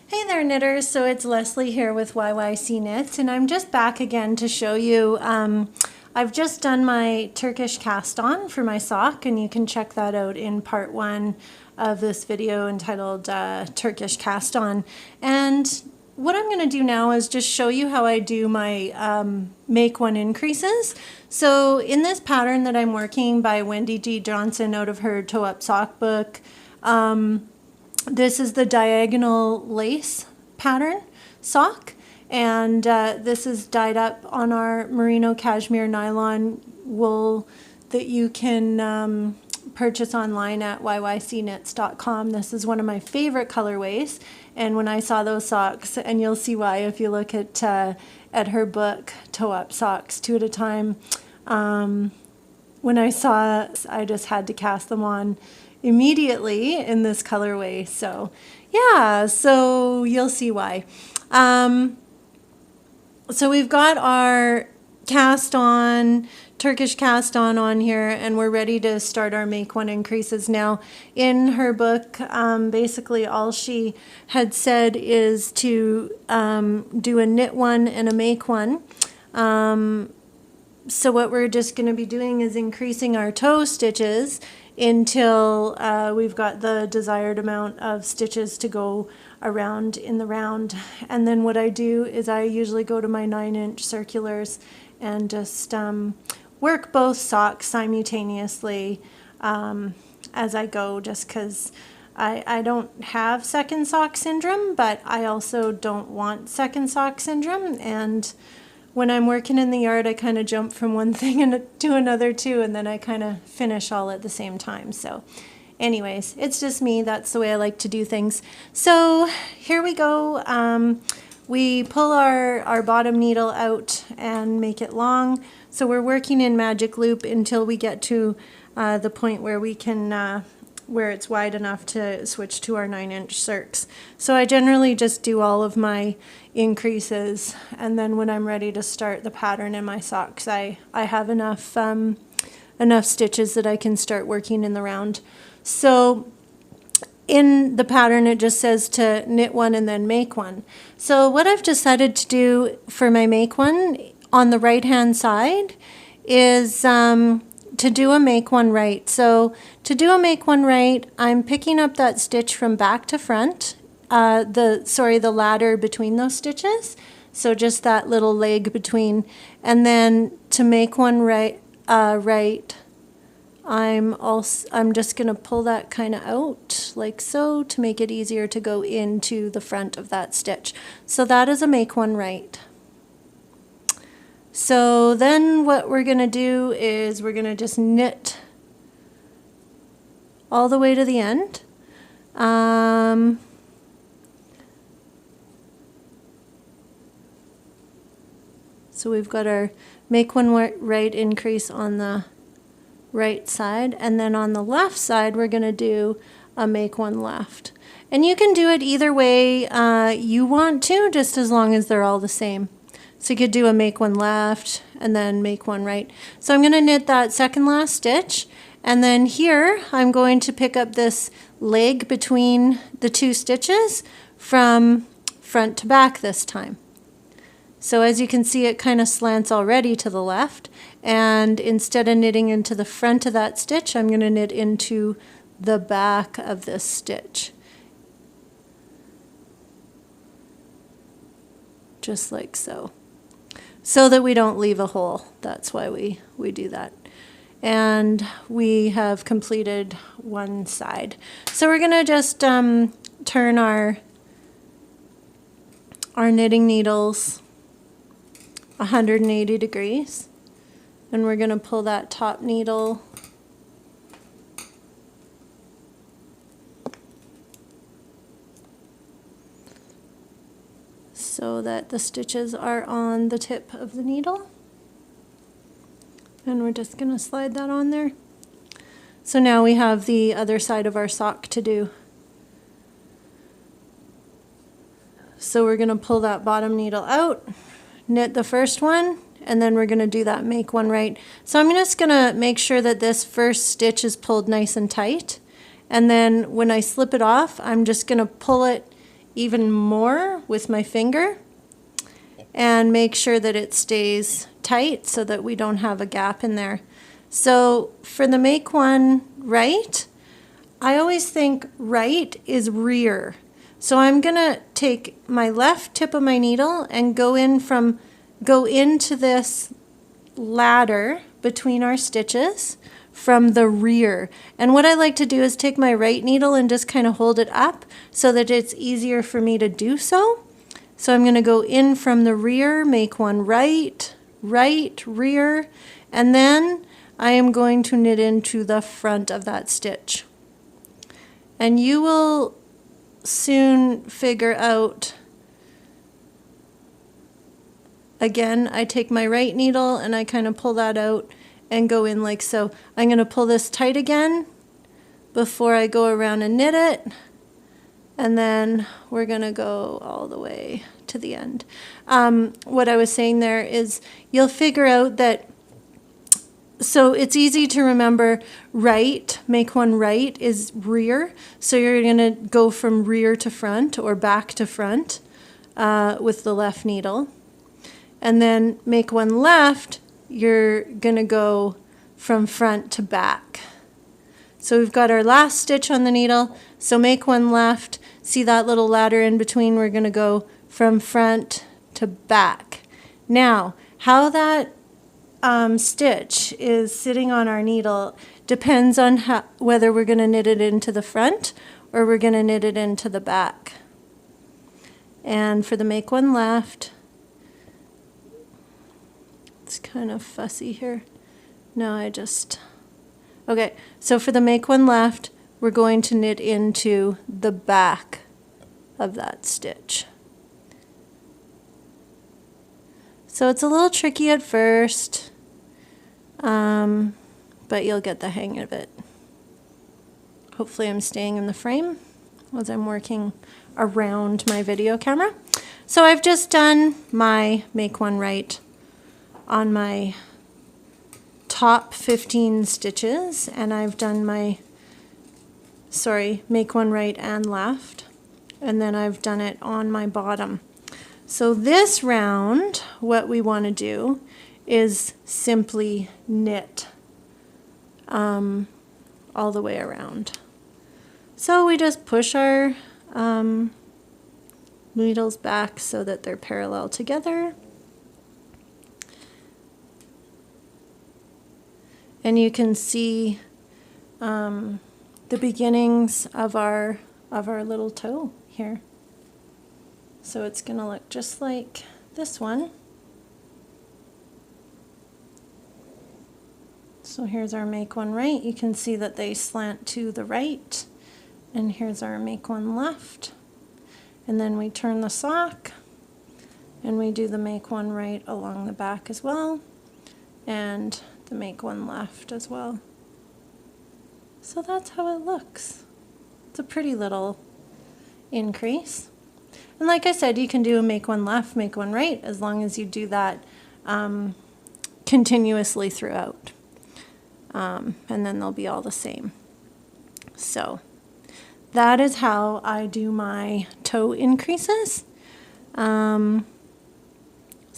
Hey there knitters, so it's Leslie here with YYC Knits, and I'm just back again to show you, I've just done my Turkish cast on for my sock, and you can check that out in part 1 of this video entitled Turkish cast on. And what I'm going to do now is just show you how I do my make one increases. So in this pattern that I'm working by Wendy G. Johnson out of her Toe Up Sock book, this is the diagonal lace pattern sock, and this is dyed up on our merino cashmere nylon wool that you can purchase online at yycknits.com. This is one of my favorite colorways, and when I saw those socks, and you'll see why if you look at her book, Toe Up Socks 2 at a Time, when I saw, I just had to cast them on immediately in this colorway. So yeah, so you'll see why. So we've got our cast on, Turkish cast on here, and we're ready to start our make one increases. Now in her book, basically all she had said is to do a knit one and a make one. So what we're just going to be doing is increasing our toe stitches until we've got the desired amount of stitches to go around in the round. And then what I do is I usually go to my 9-inch circulars and just work both socks simultaneously as I go, just because I don't have second sock syndrome, but I also don't want second sock syndrome. And when I'm working in the yard, I kind of jump from one thing to another too, and then I kind of finish all at the same time. So anyways, it's just me. That's the way I like to do things. So here we go. We pull our bottom needle out and make it long. So we're working in magic loop until we get to the point where we can where it's wide enough to switch to our 9-inch circs. So I generally just do all of my increases, and then when I'm ready to start the pattern in my socks, I have enough enough stitches that I can start working in the round. So in the pattern it just says to knit one and then make one. So what I've decided to do for my make one on the right hand side is to do a make one right. So to do a make one right, I'm picking up that stitch from back to front, the ladder between those stitches, so just that little leg between, and then to make one right, I'm just going to pull that kind of out like so to make it easier to go into the front of that stitch. So that is a make one right. So then what we're going to do is we're going to just knit all the way to the end. So we've got our make one right increase on the right side, and then on the left side we're going to do a make one left. And you can do it either way you want to, just as long as they're all the same. So you could do a make one left and then make one right. So I'm going to knit that second last stitch, and then here I'm going to pick up this leg between the two stitches from front to back this time. So as you can see, it kind of slants already to the left, and instead of knitting into the front of that stitch, I'm going to knit into the back of this stitch. Just like so. So that we don't leave a hole. That's why we do that. And we have completed one side. So we're going to just turn our knitting needles 180 degrees, and we're going to pull that top needle so that the stitches are on the tip of the needle, and we're just going to slide that on there. So now we have the other side of our sock to do. So we're going to pull that bottom needle out, knit the first one, and then we're going to do that make one right. So I'm just going to make sure that this first stitch is pulled nice and tight, and then when I slip it off, I'm just going to pull it even more with my finger and make sure that it stays tight so that we don't have a gap in there. So for the make one right, I always think right is rear. So I'm gonna take my left tip of my needle and go into this ladder between our stitches from the rear. And what I like to do is take my right needle and just kind of hold it up so that it's easier for me to do so. So I'm going to go in from the rear, make one right, right, rear, and then I am going to knit into the front of that stitch. And you will soon figure out, again, I take my right needle and I kind of pull that out and go in like so. I'm going to pull this tight again before I go around and knit it. And then we're going to go all the way to the end. What I was saying there is you'll figure out that, so it's easy to remember right, make one right is rear. So you're going to go from rear to front or back to front with the left needle. And then make one left, you're going to go from front to back. So we've got our last stitch on the needle, so make one left. See that little ladder in between? We're going to go from front to back. Now, how that stitch is sitting on our needle depends on whether we're going to knit it into the front or we're going to knit it into the back. And for the make one left, it's kind of fussy here. No, okay, so for the make one left, we're going to knit into the back of that stitch. So it's a little tricky at first, but you'll get the hang of it. Hopefully I'm staying in the frame as I'm working around my video camera. So I've just done my make one right on my top 15 stitches, and I've done my, make one right and left, and then I've done it on my bottom. So this round, what we want to do is simply knit all the way around. So we just push our needles back so that they're parallel together. And you can see the beginnings of our little toe here. So it's going to look just like this one. So here's our make one right. You can see that they slant to the right. And here's our make one left. And then we turn the sock and we do the make one right along the back as well. And the make one left as well. So that's how it looks. It's a pretty little increase. And like I said, you can do a make one left, make one right, as long as you do that continuously throughout. And then they'll be all the same. So that is how I do my toe increases. So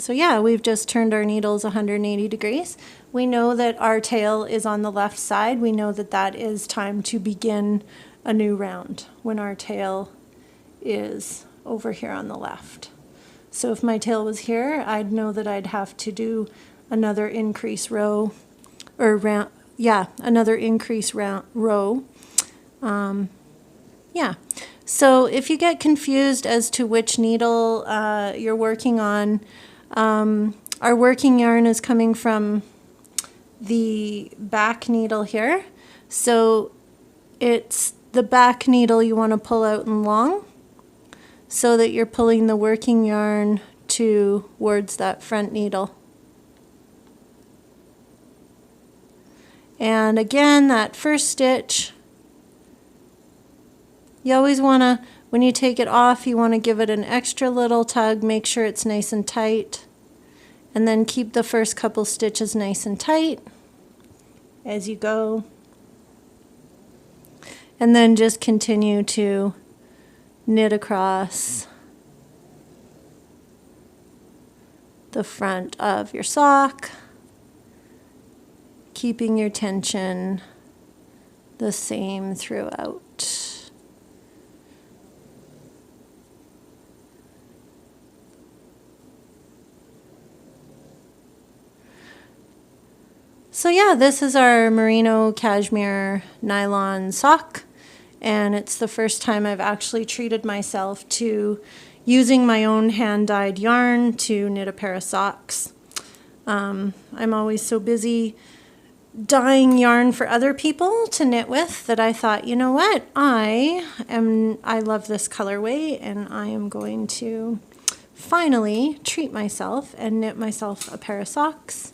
yeah, we've just turned our needles 180 degrees. We know that our tail is on the left side. We know that that is time to begin a new round when our tail is over here on the left. So if my tail was here, I'd know that I'd have to do another increase row, or round, yeah, another increase row. Yeah. So if you get confused as to which needle you're working on, our working yarn is coming from the back needle here. So it's the back needle you want to pull out and long so that you're pulling the working yarn towards that front needle. And again, that first stitch, you always want to, when you take it off, you want to give it an extra little tug, make sure it's nice and tight, and then keep the first couple stitches nice and tight as you go. And then just continue to knit across the front of your sock, keeping your tension the same throughout. So yeah, this is our merino cashmere nylon sock, and it's the first time I've actually treated myself to using my own hand-dyed yarn to knit a pair of socks. I'm always so busy dyeing yarn for other people to knit with that I thought, you know what, I love this colorway, and I am going to finally treat myself and knit myself a pair of socks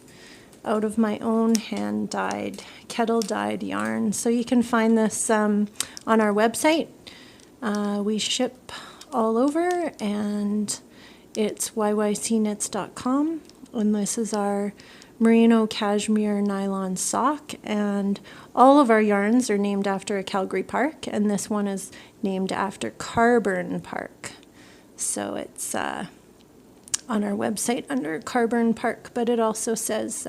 out of my own hand-dyed, kettle-dyed yarn. So you can find this on our website. We ship all over, and it's yycknits.com. And this is our merino cashmere nylon sock, and all of our yarns are named after a Calgary park, and this one is named after Carburn Park. So it's on our website under Carburn Park, but it also says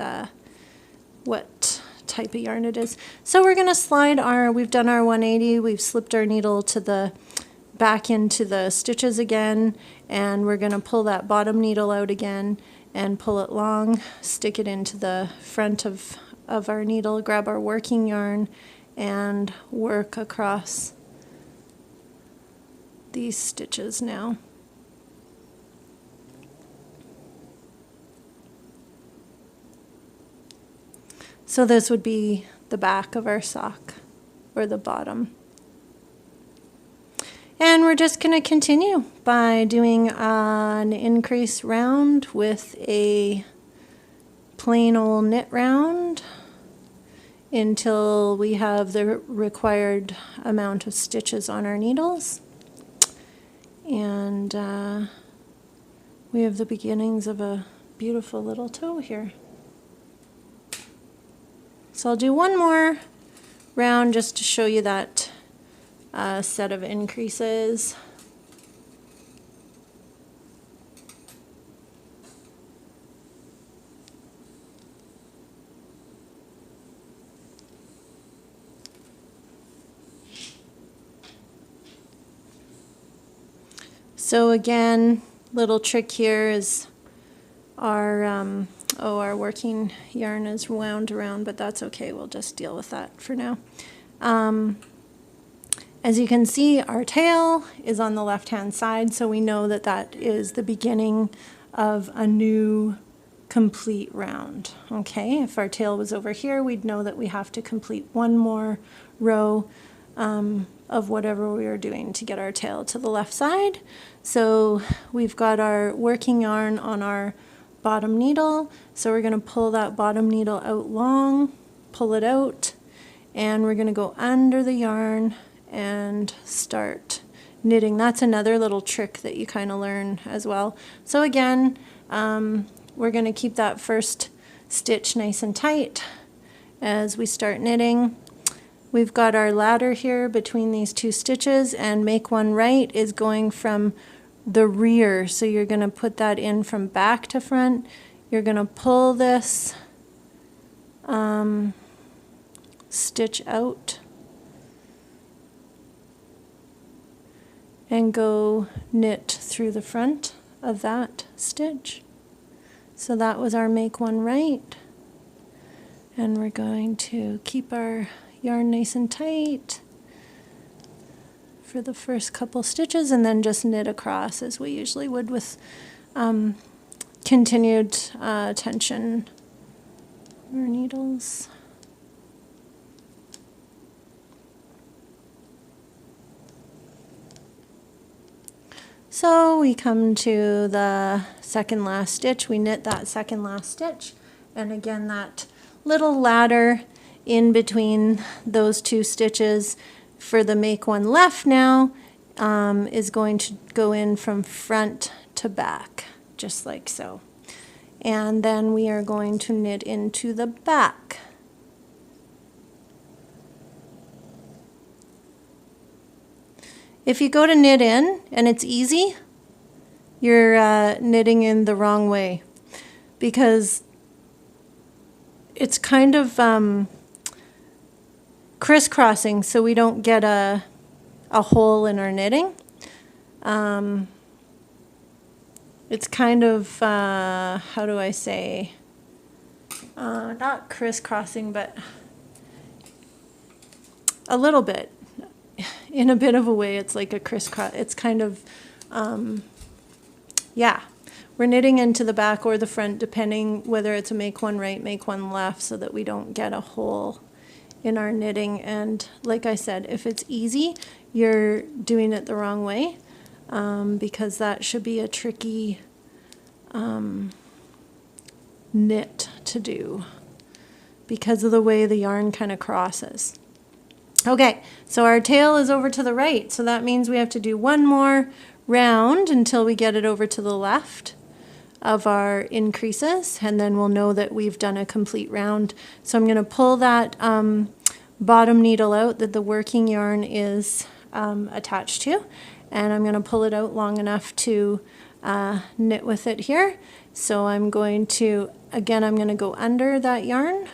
what type of yarn it is. So we're going to slide we've done our 180, we've slipped our needle to the back into the stitches again, and we're going to pull that bottom needle out again and pull it long, stick it into the front of our needle, grab our working yarn, and work across these stitches now. So this would be the back of our sock, or the bottom. And we're just going to continue by doing an increase round with a plain old knit round until we have the required amount of stitches on our needles. And we have the beginnings of a beautiful little toe here. So I'll do one more round just to show you that set of increases. So again, little trick here is our working yarn is wound around, but that's okay. We'll just deal with that for now. As you can see, our tail is on the left-hand side, so we know that that is the beginning of a new complete round. Okay, if our tail was over here, we'd know that we have to complete one more row of whatever we are doing to get our tail to the left side. So we've got our working yarn on our bottom needle, so we're going to pull that bottom needle out long, pull it out, and we're going to go under the yarn and start knitting. That's another little trick that you kind of learn as well. So again, we're going to keep that first stitch nice and tight as we start knitting. We've got our ladder here between these two stitches, and make one right is going from the rear, so you're going to put that in from back to front. You're going to pull this stitch out and go knit through the front of that stitch. So that was our make one right, and we're going to keep our yarn nice and tight for the first couple stitches, and then just knit across as we usually would with continued tension or needles. So we come to the second last stitch, we knit that second last stitch, and again that little ladder in between those two stitches for the make one left now is going to go in from front to back, just like so. And then we are going to knit into the back. If you go to knit in and it's easy, you're knitting in the wrong way, because it's kind of crisscrossing, so we don't get a hole in our knitting. It's kind of, how do I say, not crisscrossing, but a little bit. In a bit of a way, it's like a crisscross. It's kind of, yeah. We're knitting into the back or the front, depending whether it's a make one right, make one left, so that we don't get a hole in our knitting. And like I said, if it's easy, you're doing it the wrong way, because that should be a tricky knit to do because of the way the yarn kind of crosses. Okay, so our tail is over to the right, so that means we have to do one more round until we get it over to the left of our increases, and then we'll know that we've done a complete round. So I'm going to pull that bottom needle out that the working yarn is attached to, and I'm going to pull it out long enough to knit with it here. So I'm going to, again, I'm going to go under that yarn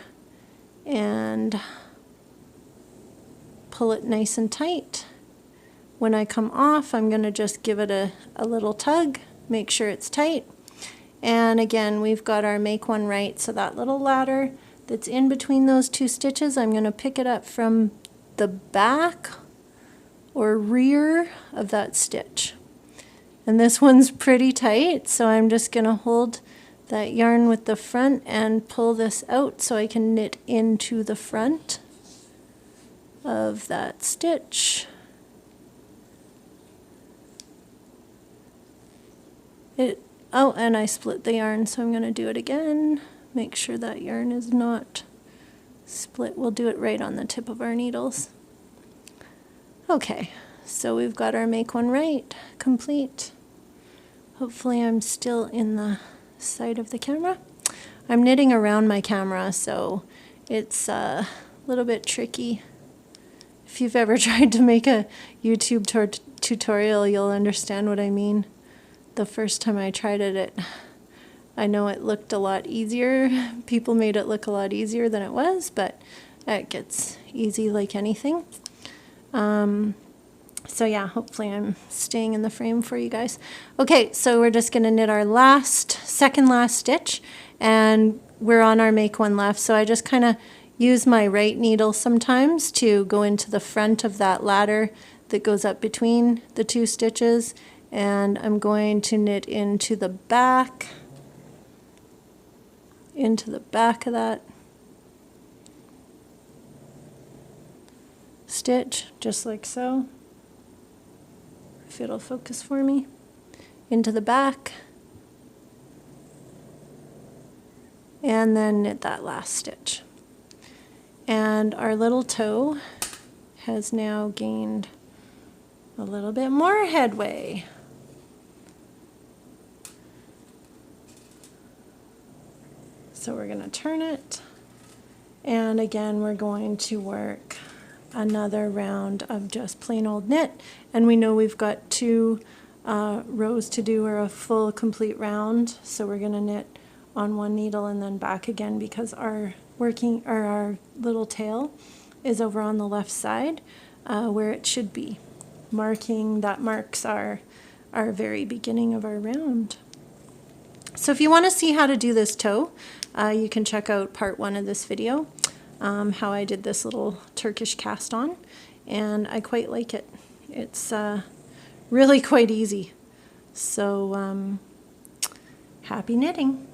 and pull it nice and tight. When I come off, I'm going to just give it a little tug, make sure it's tight. And again, we've got our make one right, so that little ladder that's in between those two stitches, I'm going to pick it up from the back or rear of that stitch. And this one's pretty tight, so I'm just going to hold that yarn with the front and pull this out so I can knit into the front of that stitch. Oh, and I split the yarn, so I'm going to do it again. Make sure that yarn is not split. We'll do it right on the tip of our needles. Okay, so we've got our make one right complete. Hopefully I'm still in the side of the camera. I'm knitting around my camera, so it's a little bit tricky. If you've ever tried to make a YouTube tutorial, you'll understand what I mean. The first time I tried it, I know it looked a lot easier. People made it look a lot easier than it was, but it gets easy like anything. So yeah, hopefully I'm staying in the frame for you guys. Okay, so we're just going to knit our second last stitch, and we're on our make one left. So I just kind of use my right needle sometimes to go into the front of that ladder that goes up between the two stitches, and I'm going to knit into the back of that stitch, just like so. If it'll focus for me, into the back, and then knit that last stitch. And our little toe has now gained a little bit more headway. So we're going to turn it, and again we're going to work another round of just plain old knit, and we know we've got two rows to do, or a full complete round, so we're going to knit on one needle and then back again, because our little tail is over on the left side where it should be. That marks our very beginning of our round. So if you want to see how to do this toe, you can check out part 1 of this video, how I did this little Turkish cast on, and I quite like it. It's really quite easy. So happy knitting!